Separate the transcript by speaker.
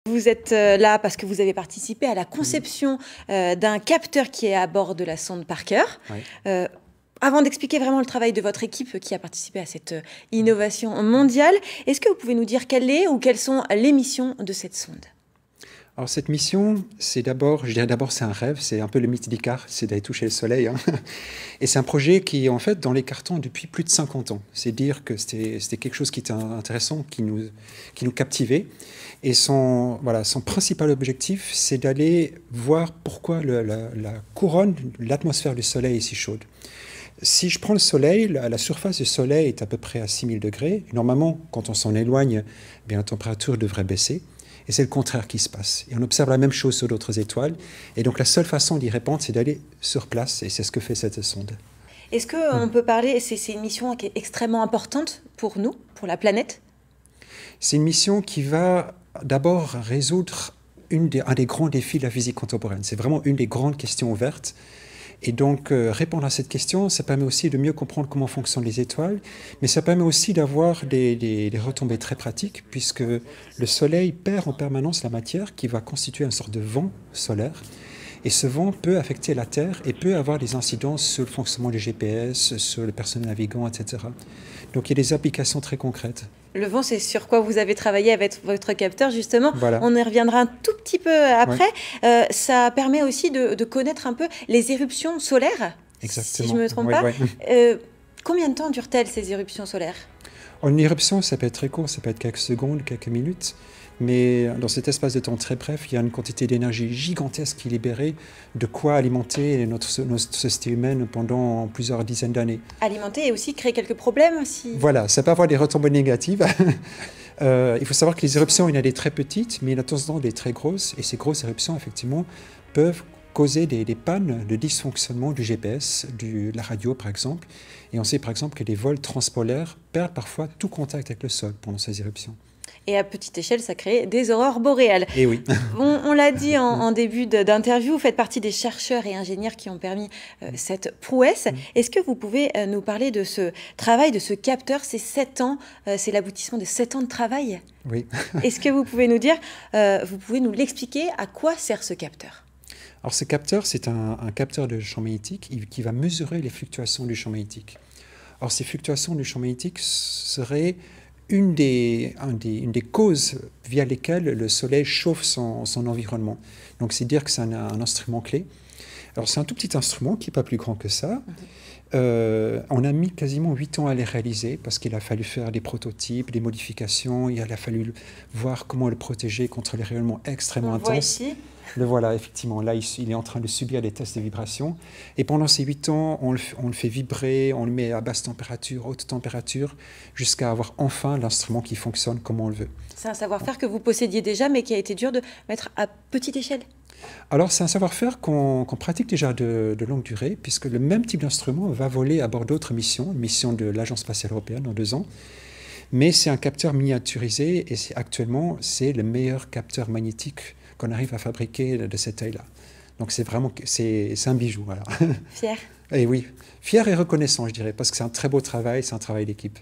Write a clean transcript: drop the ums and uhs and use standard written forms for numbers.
Speaker 1: Vous êtes là parce que vous avez participé à la conception d'un capteur qui est à bord de la sonde Parker.
Speaker 2: Oui.
Speaker 1: Avant d'expliquer vraiment le travail de votre équipe qui a participé à cette innovation mondiale, est-ce que vous pouvez nous dire quelle est ou quelles sont les missions de cette sonde ?
Speaker 2: Alors cette mission, c'est d'abord, je dirais d'abord c'est un rêve, c'est un peu le mythe d'Icare, c'est d'aller toucher le soleil. Hein. Et c'est un projet qui est en fait dans les cartons depuis plus de 50 ans. C'est dire que c'était quelque chose qui était intéressant, qui nous captivait. Et son principal objectif, c'est d'aller voir pourquoi la couronne, l'atmosphère du soleil est si chaude. Si je prends le soleil, la surface du soleil est à peu près à 6000 degrés. Normalement, quand on s'en éloigne, bien, la température devrait baisser. Et c'est le contraire qui se passe. Et on observe la même chose sur d'autres étoiles. Et donc la seule façon d'y répondre, c'est d'aller sur place. Et c'est ce que fait cette sonde.
Speaker 1: Est-ce qu'on peut parler, c'est une mission qui est extrêmement importante pour nous, pour la planète ?
Speaker 2: C'est une mission qui va d'abord résoudre un des grands défis de la physique contemporaine. C'est vraiment une des grandes questions ouvertes. Et donc, répondre à cette question, ça permet aussi de mieux comprendre comment fonctionnent les étoiles, mais ça permet aussi d'avoir des retombées très pratiques, puisque le Soleil perd en permanence la matière qui va constituer une sorte de vent solaire. Et ce vent peut affecter la Terre et peut avoir des incidences sur le fonctionnement du GPS, sur le personnel navigant, etc. Donc, il y a des applications très concrètes.
Speaker 1: Le vent, c'est sur quoi vous avez travaillé avec votre capteur, justement.
Speaker 2: Voilà.
Speaker 1: On y reviendra un tout petit peu après.
Speaker 2: Ouais.
Speaker 1: Ça permet aussi de connaître un peu les éruptions solaires,
Speaker 2: Exactement.
Speaker 1: si je ne me trompe
Speaker 2: Ouais,
Speaker 1: pas.
Speaker 2: ouais.
Speaker 1: Combien de temps durent-elles, ces éruptions solaires ?
Speaker 2: Une éruption, ça peut être très court, ça peut être quelques secondes, quelques minutes. Mais dans cet espace de temps très bref, il y a une quantité d'énergie gigantesque qui est libérée, de quoi alimenter notre société humaine pendant plusieurs dizaines d'années.
Speaker 1: Alimenter et aussi créer quelques problèmes si...
Speaker 2: Voilà, ça peut avoir des retombées négatives. Il faut savoir que les éruptions, il y en a des très petites, mais il y en a de temps en temps des très grosses. Et ces grosses éruptions, effectivement, peuvent causer des pannes de dysfonctionnement du GPS, de la radio par exemple. Et on sait par exemple que les vols transpolaires perdent parfois tout contact avec le sol pendant ces éruptions.
Speaker 1: Et à petite échelle, ça crée des aurores boréales.
Speaker 2: Et oui.
Speaker 1: On l'a dit en début d'interview, vous faites partie des chercheurs et ingénieurs qui ont permis cette prouesse. Est-ce que vous pouvez nous parler de ce travail, de ce capteur? C'est 7 ans, c'est l'aboutissement de 7 ans de travail.
Speaker 2: Oui.
Speaker 1: Est-ce que vous pouvez nous dire, vous pouvez nous l'expliquer, à quoi sert ce capteur?
Speaker 2: Alors ce capteur, c'est un capteur de champ magnétique qui va mesurer les fluctuations du champ magnétique. Alors ces fluctuations du champ magnétique seraient une des causes via lesquelles le Soleil chauffe son environnement. Donc c'est dire que c'est un instrument clé. Alors c'est un tout petit instrument qui n'est pas plus grand que ça. On a mis quasiment 8 ans à les réaliser parce qu'il a fallu faire des prototypes, des modifications, il a fallu voir comment le protéger contre les rayonnements extrêmement intenses.
Speaker 1: On le voit ici.
Speaker 2: Le voilà, effectivement. Là, il est en train de subir des tests de vibration. Et pendant ces 8 ans, on le fait vibrer, on le met à basse température, haute température, jusqu'à avoir enfin l'instrument qui fonctionne comme on le veut.
Speaker 1: C'est un savoir-faire que vous possédiez déjà, mais qui a été dur de mettre à petite échelle.
Speaker 2: Alors, c'est un savoir-faire qu'on pratique déjà de longue durée, puisque le même type d'instrument va voler à bord d'autres missions, une mission de l'Agence spatiale européenne dans 2 ans. Mais c'est un capteur miniaturisé et actuellement, c'est le meilleur capteur magnétique qu'on arrive à fabriquer de cette taille-là. Donc c'est un bijou. Voilà.
Speaker 1: Fier.
Speaker 2: Et oui, fier et reconnaissant, je dirais, parce que c'est un très beau travail, c'est un travail d'équipe.